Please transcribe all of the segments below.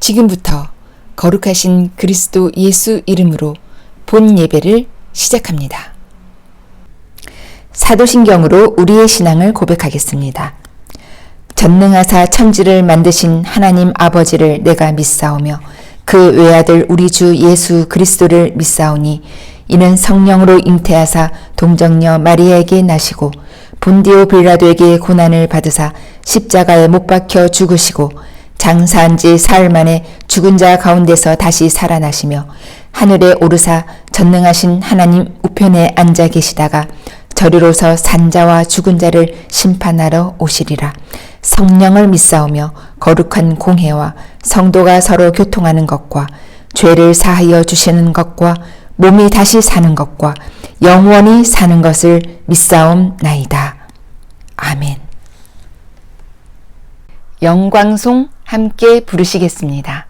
지금부터 거룩하신 그리스도 예수 이름으로 본 예배를 시작합니다. 사도신경으로 우리의 신앙을 고백하겠습니다. 전능하사 천지를 만드신 하나님 아버지를 내가 믿사오며 그 외아들 우리 주 예수 그리스도를 믿사오니 이는 성령으로 잉태하사 동정녀 마리아에게 나시고 본디오 빌라도에게 고난을 받으사 십자가에 못 박혀 죽으시고 장사한 지 사흘 만에 죽은 자 가운데서 다시 살아나시며 하늘에 오르사 전능하신 하나님 우편에 앉아 계시다가 저리로서 산자와 죽은 자를 심판하러 오시리라. 성령을 믿사오며 거룩한 공회와 성도가 서로 교통하는 것과 죄를 사하여 주시는 것과 몸이 다시 사는 것과 영원히 사는 것을 믿사옵나이다. 아멘. 영광송 함께 부르시겠습니다.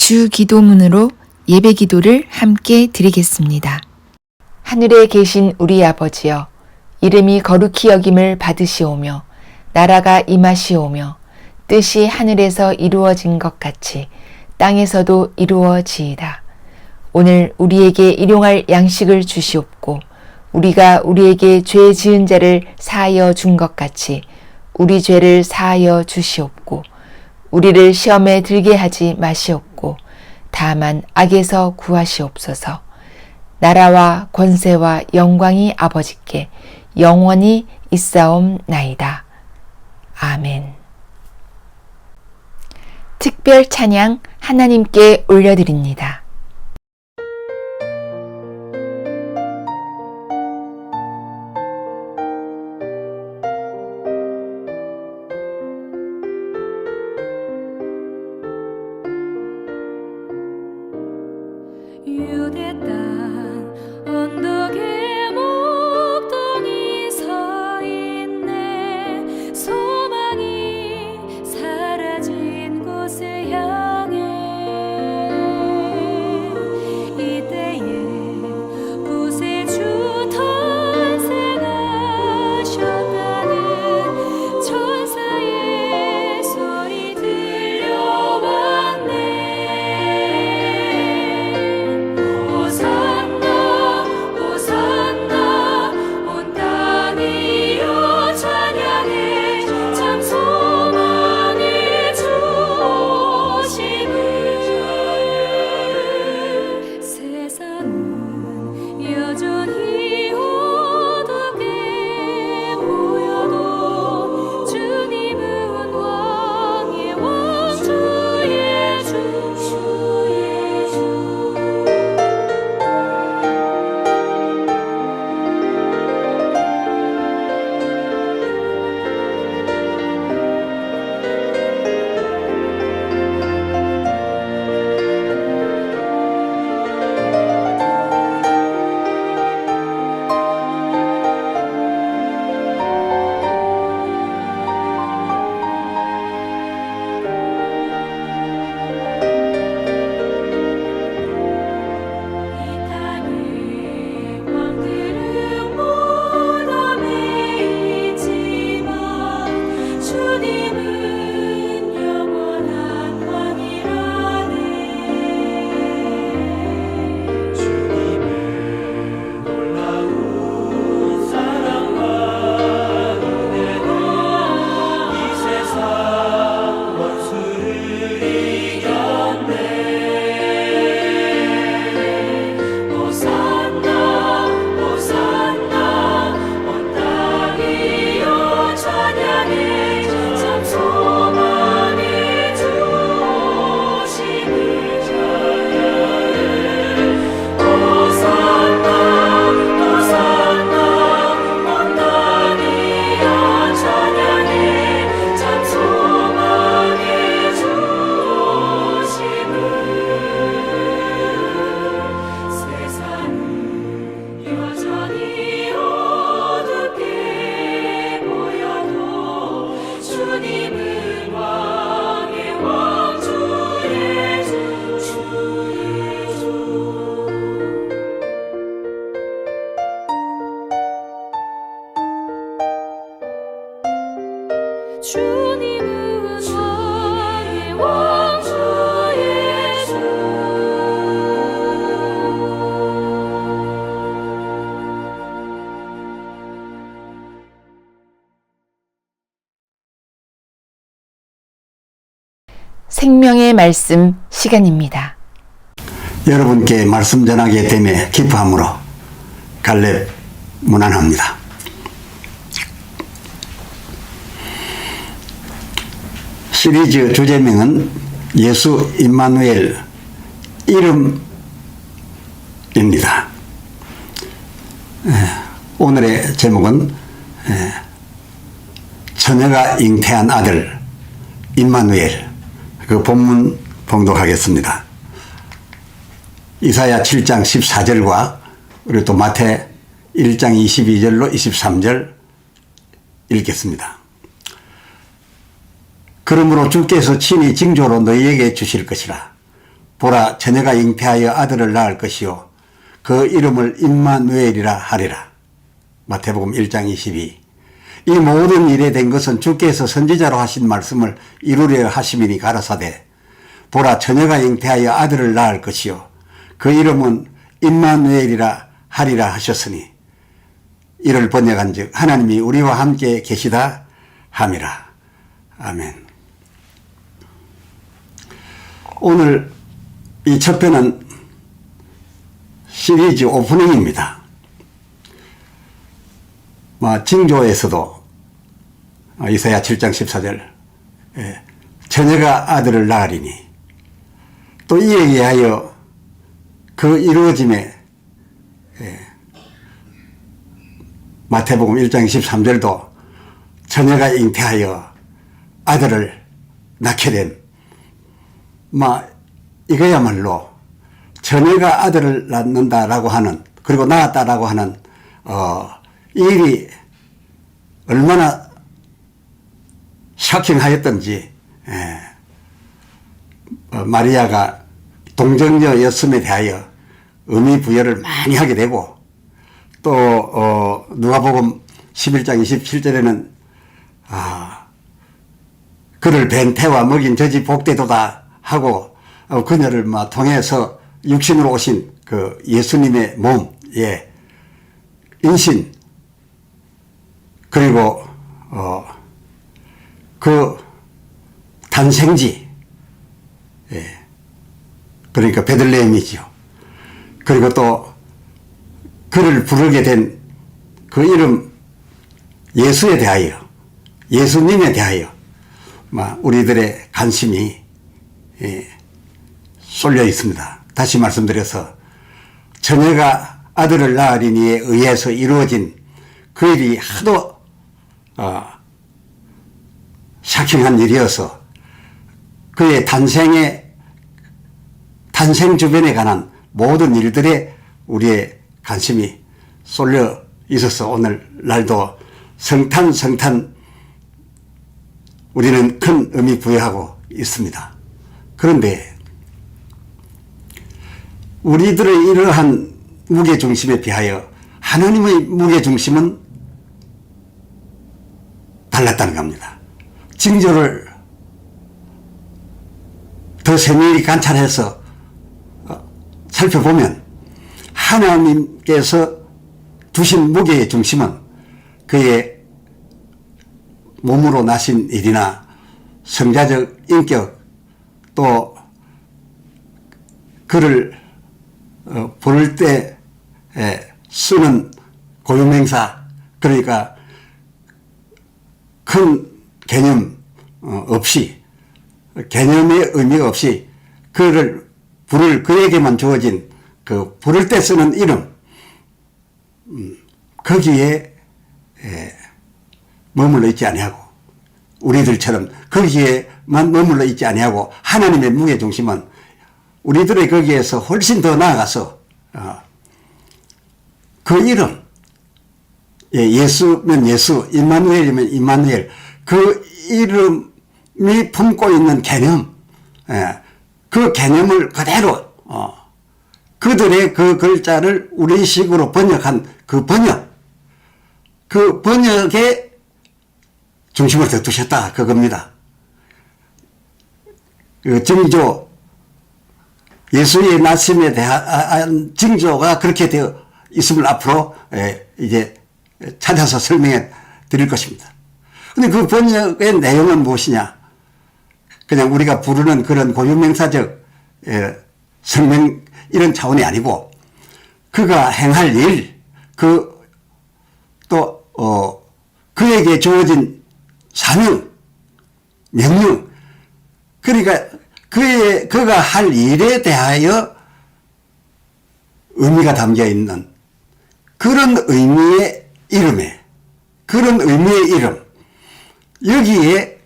주 기도문으로 예배 기도를 함께 드리겠습니다. 하늘에 계신 우리 아버지여, 이름이 거룩히 여김을 받으시오며 나라가 임하시오며 뜻이 하늘에서 이루어진 것 같이 땅에서도 이루어지이다. 오늘 우리에게 일용할 양식을 주시옵고 우리가 우리에게 죄 지은 자를 사하여 준 것 같이 우리 죄를 사하여 주시옵고 우리를 시험에 들게 하지 마시옵고 다만 악에서 구하시옵소서. 나라와 권세와 영광이 아버지께 영원히 있사옵나이다. 아멘. 특별 찬양 하나님께 올려드립니다. 유대 땅 언덕에 목동이 서 있네. 소망이 사라진 곳에 향해 생명의 말씀 시간입니다. 여러분께 말씀 전하게 됨에 기뻐함으로 갈렙 문안합니다. 시리즈 주제명은 예수 임마누엘 이름입니다. 오늘의 제목은 처녀가 잉태한 아들 임마누엘, 그 본문 봉독하겠습니다. 이사야 7장 14절과 그리고 또 마태 1장 22절로 23절 읽겠습니다. 그러므로 주께서 친히 징조로 너희에게 주실 것이라. 보라, 처녀가 잉태하여 아들을 낳을 것이요 그 이름을 임마누엘이라 하리라. 마태복음 1장 22. 이 모든 일에 된 것은 주께서 선지자로 하신 말씀을 이루려 하심이니 가라사대, 보라, 처녀가 잉태하여 아들을 낳을 것이요 그 이름은 임마누엘이라 하리라 하셨으니, 이를 번역한 즉 하나님이 우리와 함께 계시다 함이라. 아멘. 오늘 이 첫 편은 시리즈 오프닝입니다. 징조에서도 이사야 7장 14절 처녀가 아들을 낳으리니, 또 이에 의하여 그 이루어짐에 마태복음 1장 23절도 처녀가 잉태하여 아들을 낳게 된, 이거야말로 처녀가 아들을 낳는다라고 하는, 그리고 낳았다라고 하는 이 일이 얼마나 쇼킹하였던지, 마리아가 동정녀였음에 대하여 의미 부여를 많이 하게 되고, 또 누가복음 11장 27절에는 그를 벤 태와 먹인 젖이 복되도다 하고, 그녀를 통해서 육신으로 오신 그 예수님의 몸의 인신, 그리고 그 탄생지, 그러니까 베들레헴이죠. 그리고 또 그를 부르게 된 그 이름 예수에 대하여, 예수님에 대하여 우리들의 관심이 쏠려 있습니다. 다시 말씀드려서 처녀가 아들을 낳으리니에 의해서 이루어진 그 일이 하도 쇼킹한 일이어서 그의 탄생 주변에 관한 모든 일들에 우리의 관심이 쏠려 있어서 오늘 날도 성탄 우리는 큰 의미 부여하고 있습니다. 그런데 우리들의 이러한 무게중심에 비하여 하나님의 무게중심은 달랐다는 겁니다. 징조를 더 세밀히 관찰해서 살펴보면 하나님께서 두신 무게의 중심은 그의 몸으로 나신 일이나 성자적 인격, 또 그를 부를 때 쓰는 고유명사, 그러니까 큰 개념 없이, 개념의 의미 없이 그를 부를, 그에게만 주어진 그 부를 때 쓰는 이름, 거기에 머물러 있지 아니하고, 우리들처럼 거기에만 머물러 있지 아니하고, 하나님의 무게중심은 우리들의 거기에서 훨씬 더 나아가서 그 이름, 예수면 예수, 임마누엘이면 임마누엘, 그 이름이 품고 있는 개념, 그 개념을 그대로 그들의 그 글자를 우리식으로 번역한 그 번역에 중심을 더 두셨다, 그겁니다. 그 징조, 예수의 나심에 대한 징조가 그렇게 되어 있음을 앞으로 이제 찾아서 설명해 드릴 것입니다. 근데 그 번역의 내용은 무엇이냐? 그냥 우리가 부르는 그런 고유명사적 성명 이런 차원이 아니고 그가 행할 일, 그에게 주어진 사명, 명령, 그러니까 그가 할 일에 대하여 의미가 담겨 있는 그런 의미의 이름에, 그런 의미의 이름, 여기에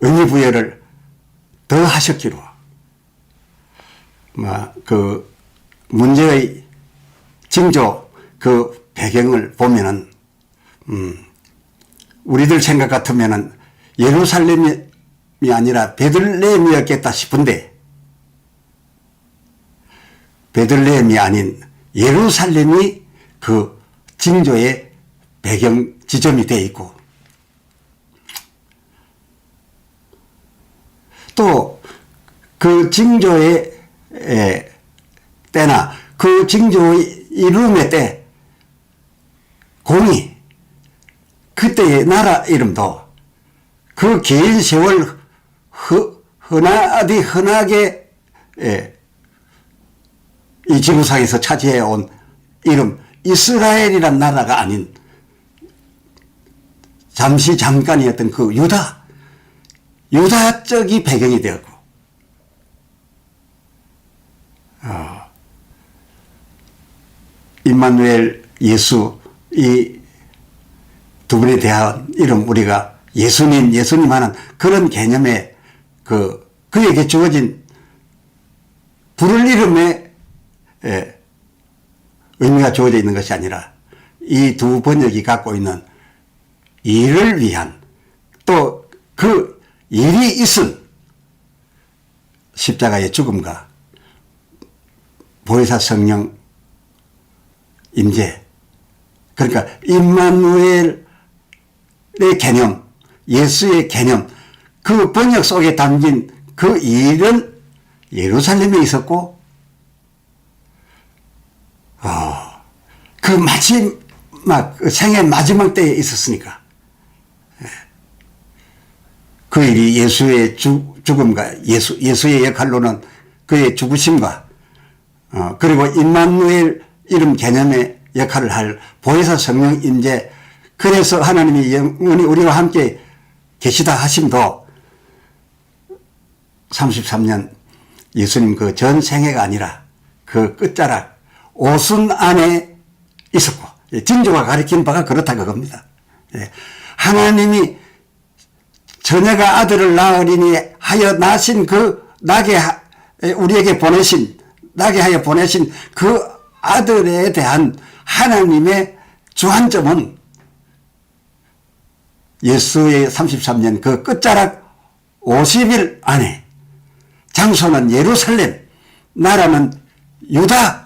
의미 부여를 더 하셨기로. 문제의 징조, 그 배경을 보면은, 우리들 생각 같으면은 예루살렘이 아니라 베들레헴이었겠다 싶은데, 베들레헴이 아닌 예루살렘이 그 징조의 배경 지점이 되어 있고, 또 그 징조의 때나 그 징조의 이름의 때, 공의, 그때의 나라 이름도 그 긴 세월 흔하게 이 지구상에서 차지해온 이름 이스라엘이란 나라가 아닌 잠깐이었던 그 유다 쪽이 배경이 되었고, 임마누엘, 예수, 이 두 분에 대한 이름, 우리가 예수님 하는 그런 개념에 그에게 주어진 부를 이름에 의미가 주어져 있는 것이 아니라 이 두 번역이 갖고 있는 일을 위한, 또 그 일이 있은 십자가의 죽음과 보혜사 성령 임재, 그러니까 임마누엘의 개념, 예수의 개념, 그 번역 속에 담긴 그 일은 예루살렘에 있었고, 그 마지막, 생의 마지막 때에 있었으니까, 그 일이 예수의 죽음과 예수의 역할로는 그의 죽으심과, 그리고 임마누엘 이름 개념의 역할을 할 보혜사 성령 임재, 그래서 하나님이 영원히 우리와 함께 계시다 하심도 33년 예수님 그 전 생애가 아니라 그 끝자락 오순 안에 있었고, 징조가 가리킨 바가 그렇다 그겁니다. 하나님이 처녀가 아들을 낳으리니 하여 나신 우리에게 나게 하여 보내신 그 아들에 대한 하나님의 주안점은 예수의 33년 그 끝자락 50일 안에, 장소는 예루살렘, 나라는 유다이라고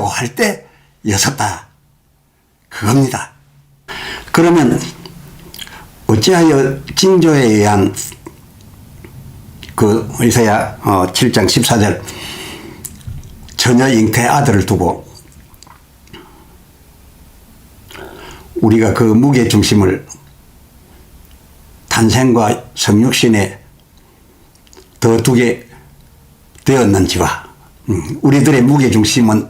할 때였었다 그겁니다. 그러면 어찌하여 징조에 의한 그 이사야 7장 14절 처녀 잉태 아들을 두고 우리가 그 무게 중심을 탄생과 성육신에 더 두게 되었는지와, 우리들의 무게 중심은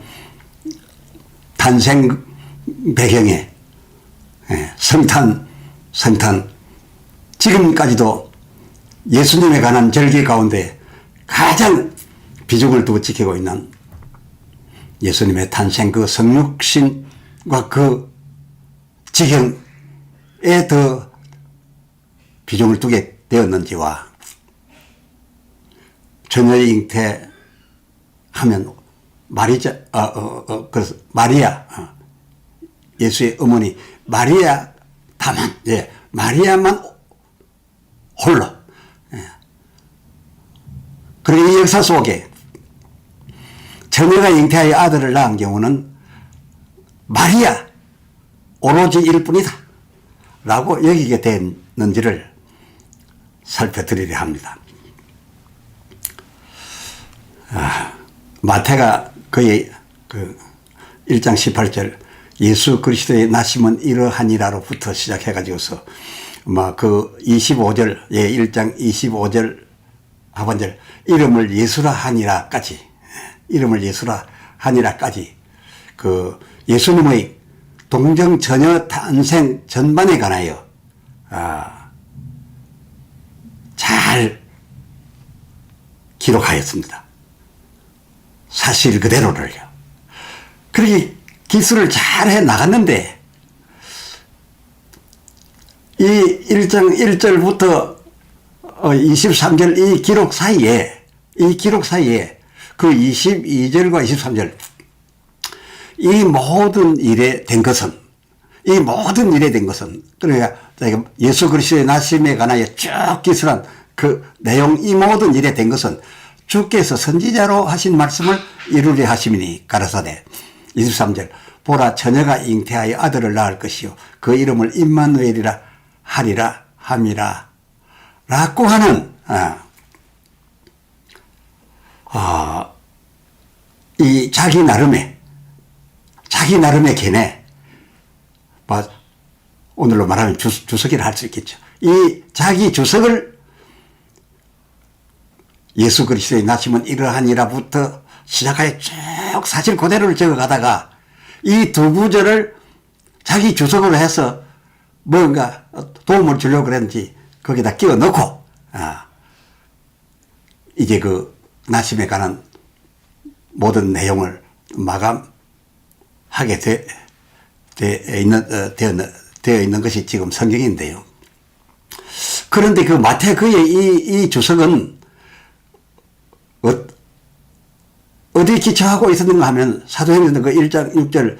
탄생 배경에 성탄, 지금까지도 예수님에 관한 절기 가운데 가장 비중을 두고 지키고 있는 예수님의 탄생, 그 성육신과 그 지경에 더 비중을 두게 되었는지와, 처녀의 잉태 하면 마리아, 예수의 어머니 마리아 다만, 마리아만 홀로. 그리고 이 역사 속에 처녀가 잉태하여 아들을 낳은 경우는 마리아 오로지 일뿐이다 라고 여기게 됐는지를 살펴드리려 합니다. 마태가 그의 1장 18절 예수 그리스도의 나심은 이러하니라로부터 시작해가지고서 그 25절, 예, 1장 25절 하반절, 이름을 예수라 하니라까지, 이름을 예수라 하니라까지, 그 예수님의 동정 전혀 탄생 전반에 관하여, 잘 기록하였습니다. 사실 그대로를요. 그렇게 기술을 잘 해 나갔는데, 이 1장 1절부터 23절 이 기록 사이에 그 22절과 23절 이 모든 일에 된 것은 그러니까 예수 그리스도의 나심에 관하여 쭉 기술한 그 내용, 이 모든 일에 된 것은 주께서 선지자로 하신 말씀을 이루려 하심이니 가라사대. 23절 보라 처녀가 잉태하여 아들을 낳을 것이요 그 이름을 임마누엘이라 하리라 함이라 라고 하는 이 자기 나름의 견해, 오늘로 말하면 주석이라 할 수 있겠죠. 이 자기 주석을 예수 그리스도의 나심은 이러하니라부터 시작하여 쭉 사실 그대로를 적어가다가 이 두 구절을 자기 주석으로 해서 뭔가 도움을 주려고 그랬는지 거기다 끼워 넣고 이제 그 나심에 관한 모든 내용을 마감하게 되어 있는 것이 지금 성경인데요. 그런데 그 마태그의 이 주석은 어디에 기초하고 있었는가 하면 사도행전 그 1장 6절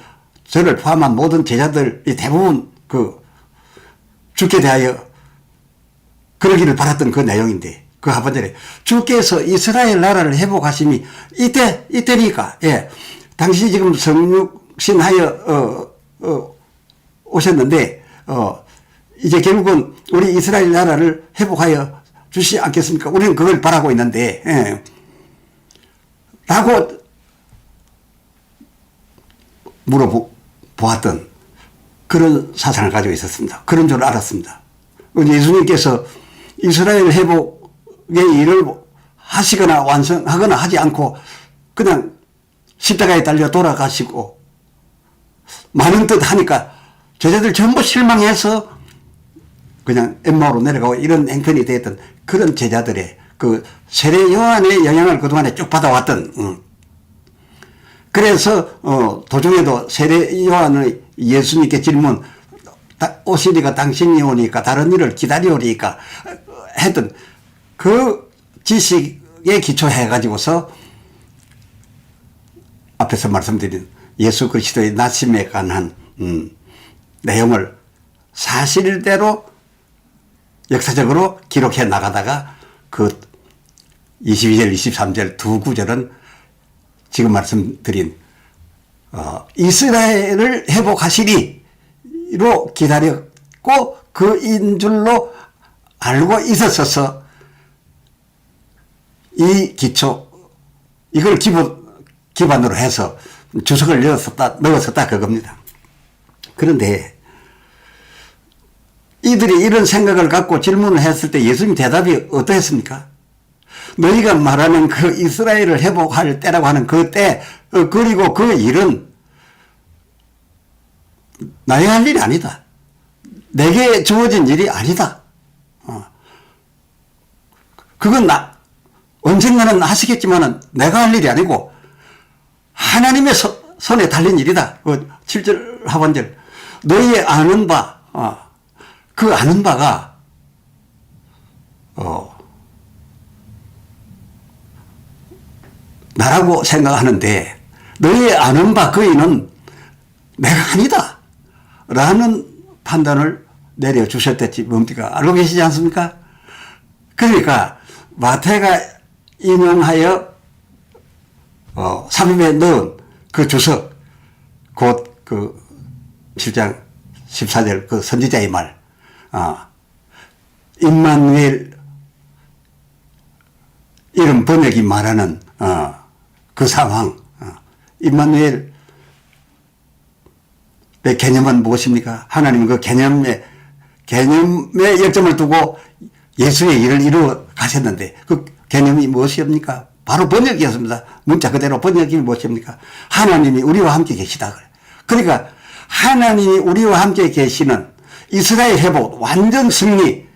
저를 포함한 모든 제자들이 대부분 그 주께 대하여 그러기를 바랐던 그 내용인데, 그 하반절에 주께서 이스라엘 나라를 회복하심이 이때니까, 예, 당신이 지금 성육신하여 오셨는데 이제 결국은 우리 이스라엘 나라를 회복하여 주시지 않겠습니까? 우리는 그걸 바라고 있는데, 예, 라고 물어보았던 그런 사상을 가지고 있었습니다. 그런 줄 알았습니다. 예수님께서 이스라엘 회복의 일을 하시거나 완성하거나 하지 않고 그냥 십자가에 달려 돌아가시고 많은 뜻 하니까 제자들 전부 실망해서 그냥 엠마오로 내려가고 이런 행편이 되었던 그런 제자들의 그 세례 요한의 영향을 그동안에 쭉 받아왔던, 그래서 도중에도 세례 요한의 예수님께 질문, 오시니까 당신이 오니까 다른 일을 기다려오니까 했던 그 지식에 기초해 가지고서 앞에서 말씀드린 예수 그리스도의 나심에 관한 내용을 사실대로 역사적으로 기록해 나가다가 그 22절 23절 두 구절은 지금 말씀드린 이스라엘을 회복하시리로 기다렸고 그인 줄로 알고 있었어서 이 기초 이걸 기반으로 해서 주석을 넣었었다 그겁니다. 그런데 이들이 이런 생각을 갖고 질문을 했을 때 예수님 대답이 어떠했습니까? 너희가 말하는 그 이스라엘을 회복할 때라고 하는 그 때, 그리고 그 일은 나의 할 일이 아니다. 내게 주어진 일이 아니다. 그건 언젠가는 하시겠지만은 내가 할 일이 아니고 하나님의 손에 달린 일이다. 7절 하반절. 너희의 아는 바, 그 아는 바가, 나라고 생각하는데, 너희의 아는 바 그이는 내가 아니다. 라는 판단을 내려주셨댔지 뭡니까? 알고 계시지 않습니까? 그러니까, 마태가 인용하여, 삽입에 넣은 그 주석, 곧 그 7장 14절 그 선지자의 말, 임마누엘 이름 번역이 말하는 그 상황, 임마누엘의 개념은 무엇입니까? 하나님은 그 개념의 개념에 열정을 두고 예수의 일을 이루어 가셨는데 그 개념이 무엇이옵니까? 바로 번역이었습니다. 문자 그대로 번역이 무엇입니까? 하나님이 우리와 함께 계시다. 그러니까 하나님이 우리와 함께 계시는 이스라엘 회복, 완전 승리.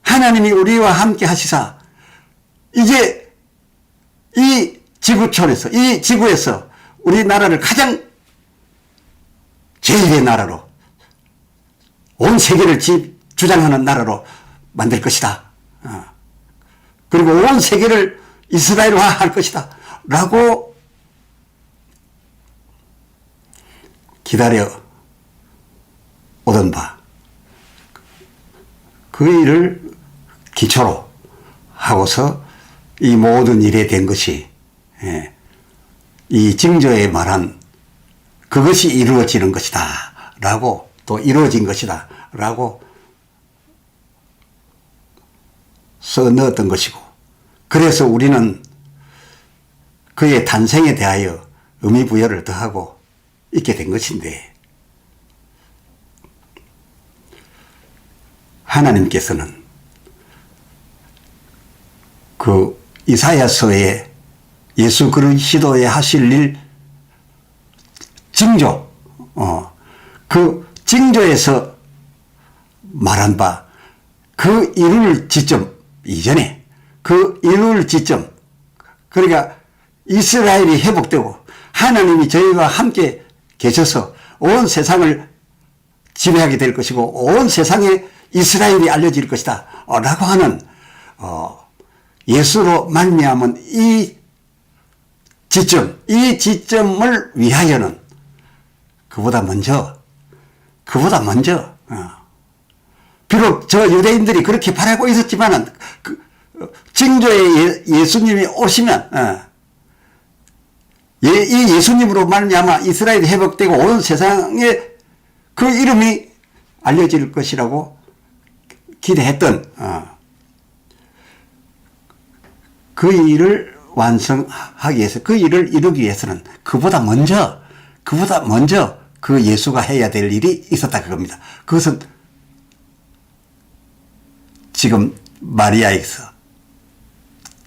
하나님이 우리와 함께 하시사 이제 이 지구촌에서, 이 지구에서 우리나라를 가장 제1의 나라로, 온 세계를 주장하는 나라로 만들 것이다. 그리고 온 세계를 이스라엘화 할 것이다. 라고 기다려 오던 바. 그 일을 기초로 하고서 이 모든 일에 된 것이, 이 징조에 말한 그것이 이루어지는 것이다. 라고 또 이루어진 것이다. 라고 써 넣었던 것이고, 그래서 우리는 그의 탄생에 대하여 의미부여를 더하고 있게 된 것인데, 하나님께서는 그 이사야서에 예수 그리스도의 하실 일 징조, 그 징조에서 말한 바 그 이룰 지점 이전에 그 이룰 지점, 그러니까 이스라엘이 회복되고 하나님이 저희와 함께 계셔서 온 세상을 지배하게 될 것이고 온 세상에 이스라엘이 알려질 것이다 라고 하는 예수로 말미암은 이 지점을 위하여는 그보다 먼저 비록 저 유대인들이 그렇게 바라고 있었지만은 징조의 예수님이 오시면 이 예수님으로 말미암아 이스라엘이 회복되고 온 세상에 그 이름이 알려질 것이라고 기대했던 그 일을 완성하기 위해서, 그 일을 이루기 위해서는 그보다 먼저 그 예수가 해야 될 일이 있었다 그겁니다. 그것은 지금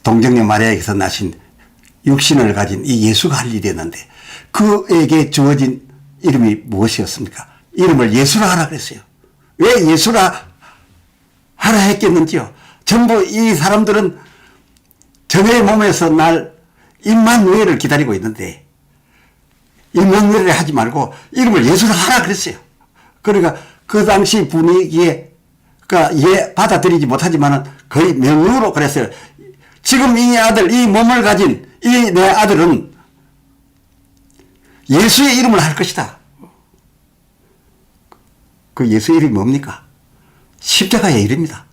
동정녀 마리아에게서 나신 육신을 가진 이 예수가 할 일이었는데 그에게 주어진 이름이 무엇이었습니까? 이름을 예수라 하라 그랬어요. 왜 예수라 하라 했겠는지요? 전부 이 사람들은 저의 몸에서 날 임마누엘을 기다리고 있는데 임마누엘을 하지 말고 이름을 예수라 하라 그랬어요. 그러니까 그 당시 분위기에 받아들이지 못하지만은 거의 명령으로 그랬어요. 지금 이 아들, 이 몸을 가진 이 내 아들은 예수의 이름을 할 것이다. 그 예수의 이름이 뭡니까? 십자가의 이름입니다.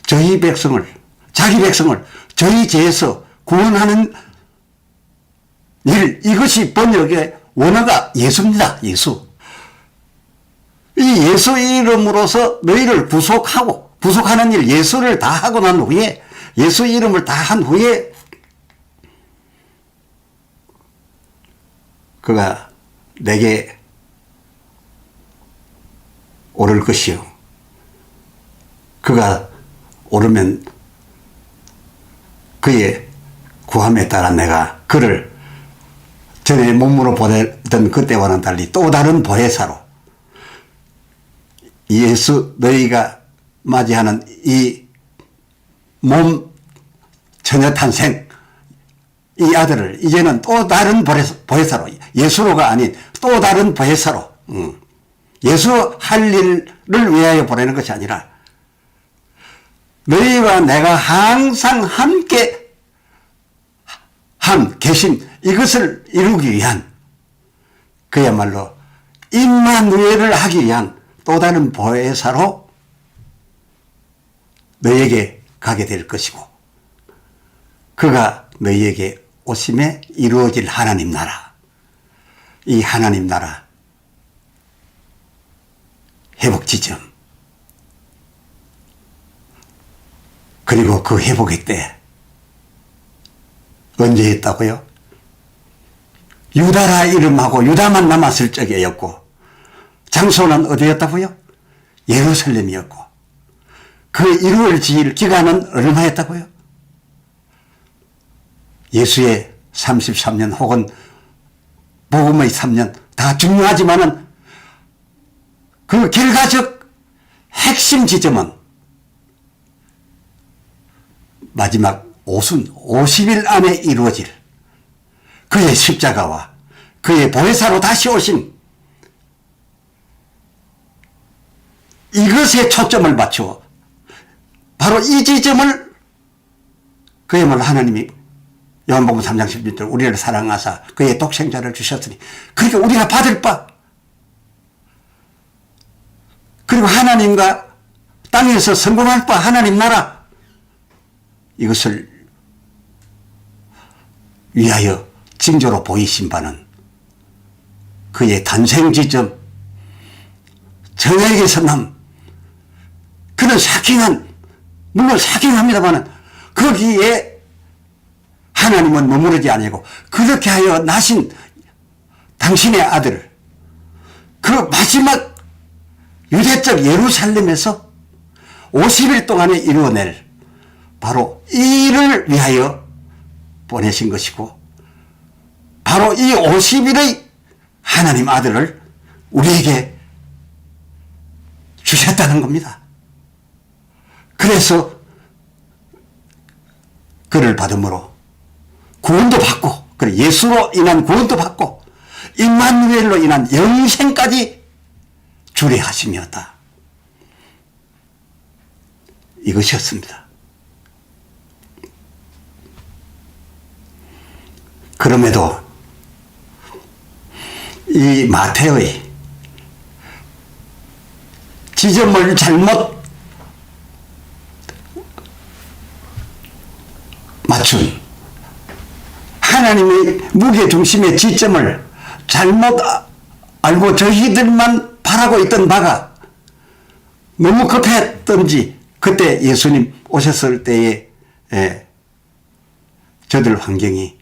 자기 백성을 저희 죄에서 구원하는 일, 이것이 번역의 원어가 예수입니다. 예수. 이 예수 이름으로서 너희를 구속하는 일, 예수를 다 하고 난 후에, 예수 이름을 다 한 후에 그가 내게 오를 것이요. 그가 오르면 그의 구함에 따라 내가 그를 전에 몸으로 보내던 그때와는 달리 또 다른 보혜사로 예수 너희가 맞이하는 이 몸 처녀 탄생 이 아들을 이제는 또 다른 보혜사로 예수로가 아닌 또 다른 보혜사로 예수 할 일을 위하여 보내는 것이 아니라 너희와 내가 항상 함께 계신 이것을 이루기 위한 그야말로 임마누엘을 하기 위한 또 다른 보혜사로 너희에게 가게 될 것이고 그가 너희에게 오심에 이루어질 하나님 나라, 이 하나님 나라 회복 지점, 그리고 그 회복의 때 언제 했다고요? 유다라 이름하고 유다만 남았을 적이었고 장소는 어디였다고요? 예루살렘이었고 그 이루어질 기간은 얼마였다고요? 예수의 33년 혹은 복음의 3년 다 중요하지만은 그 결과적 핵심 지점은 마지막 오순 50일 안에 이루어질 그의 십자가와 그의 보혜사로 다시 오신 이것에 초점을 맞추어 바로 이 지점을 그야말로 하나님이 요한복음 3장 16절 우리를 사랑하사 그의 독생자를 주셨으니 그러니까 우리가 받을 바 그리고 하나님과 땅에서 성공할 바 하나님 나라 이것을 위하여 징조로 보이신 바는 그의 탄생 지점 정액에서 남 그는 사킹한 물론 사킹합니다만 거기에 하나님은 머무르지 아니고 그렇게 하여 나신 당신의 아들을 그 마지막 유대적 예루살렘에서 50일 동안에 이루어낼 바로 이 일을 위하여 보내신 것이고 바로 이 50일의 하나님 아들을 우리에게 주셨다는 겁니다. 그래서 그를 받음으로 구원도 받고 그래 예수로 인한 구원도 받고 임마누엘로 인한 영생까지 주례하심이었다. 이것이었습니다. 그럼에도 이 마태의 지점을 잘못 맞춘 하나님의 무게중심의 지점을 잘못 알고 저희들만 바라고 있던 바가 너무 급했던지 그때 예수님 오셨을 때에 저들 환경이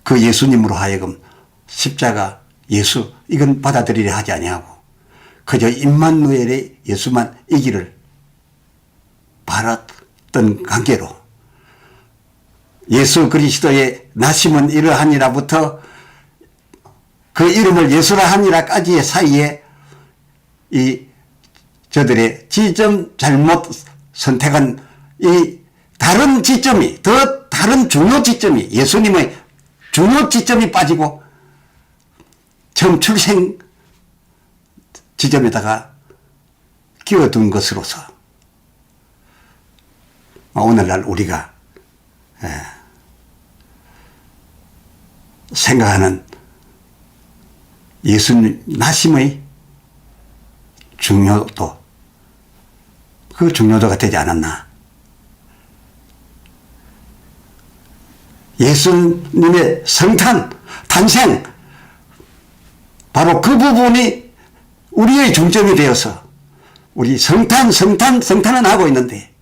그 예수님으로 하여금 십자가 예수 이건 받아들이려 하지 아니하고 그저 임마누엘의 예수만 이기를 바랐던 관계로 예수 그리스도의 나심은 이러하니라부터 그 이름을 예수라 하니라까지의 사이에 이 저들의 지점 잘못 선택한 이 다른 지점이 더 다른 중요 지점이 예수님의 중요 지점이 빠지고 처음 출생 지점에다가 끼워둔 것으로서 오늘날 우리가 생각하는 예수님 나심의 중요도 그 중요도가 되지 않았나. 예수님의 성탄, 탄생 바로 그 부분이 우리의 중점이 되어서 우리 성탄은 하고 있는데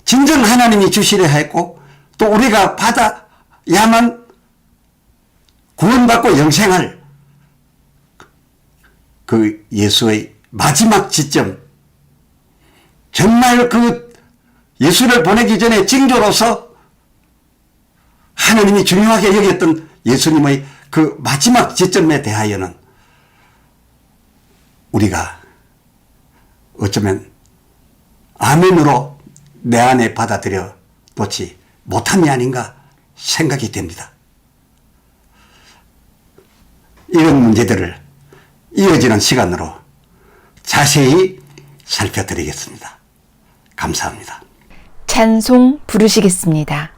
진정 하나님이 주시려 했고 또 우리가 받아야만 구원받고 영생할 그 예수의 마지막 지점 정말 그 예수를 보내기 전에 징조로서 하나님이 중요하게 여겼던 예수님의 그 마지막 지점에 대하여는 우리가 어쩌면 아멘으로 내 안에 받아들여 놓지 못함이 아닌가 생각이 됩니다. 이런 문제들을 이어지는 시간으로 자세히 살펴드리겠습니다. 감사합니다. 찬송 부르시겠습니다.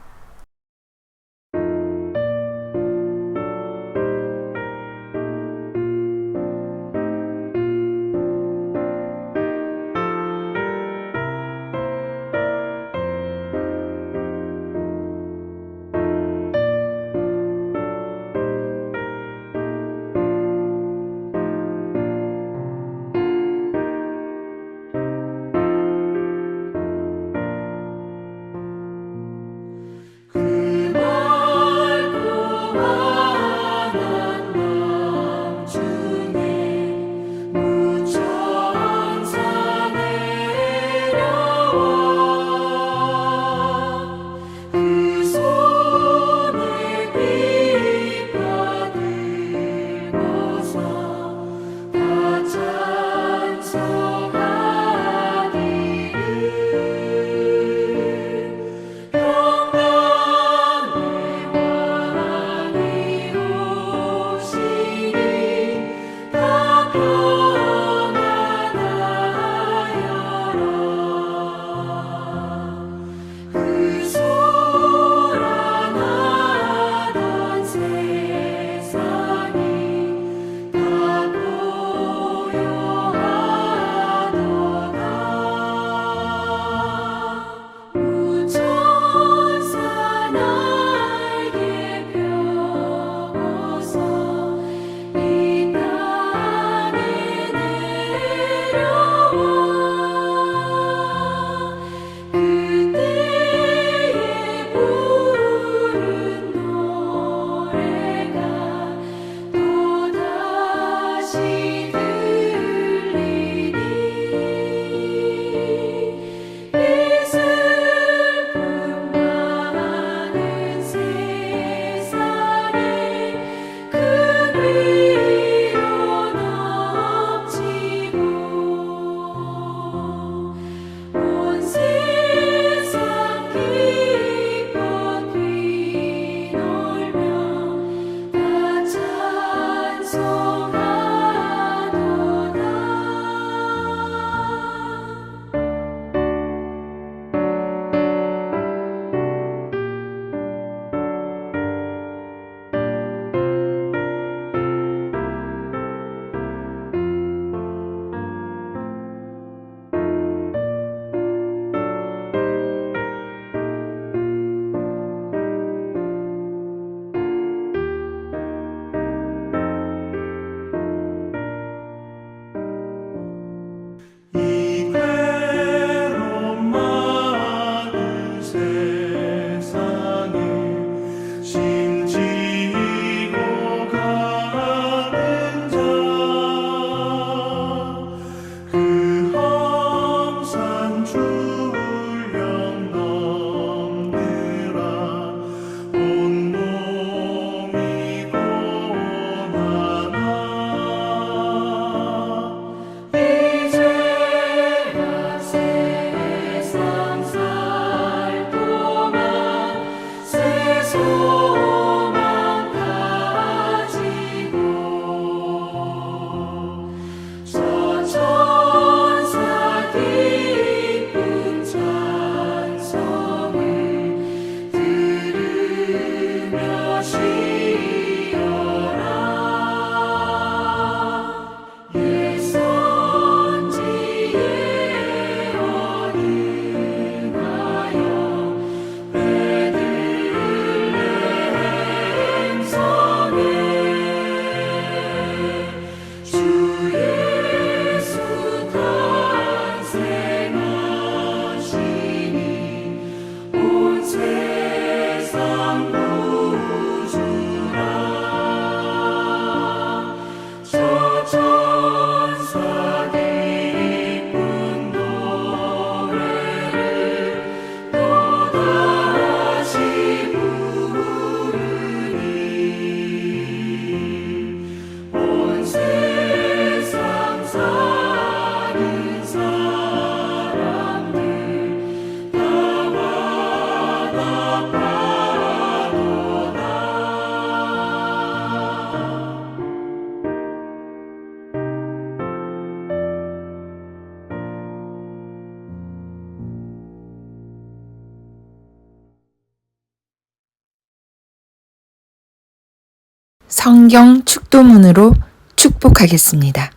성경 축도문으로 축복하겠습니다.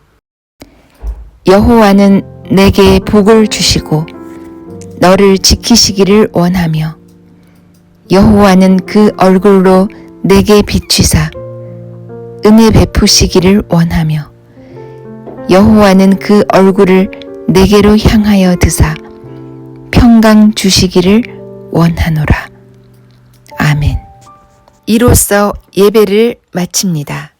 여호와는 내게 복을 주시고 너를 지키시기를 원하며 여호와는 그 얼굴로 내게 비추사 은혜 베푸시기를 원하며 여호와는 그 얼굴을 내게로 향하여 드사 평강 주시기를 원하노라. 아멘. 이로써 예배를 마칩니다.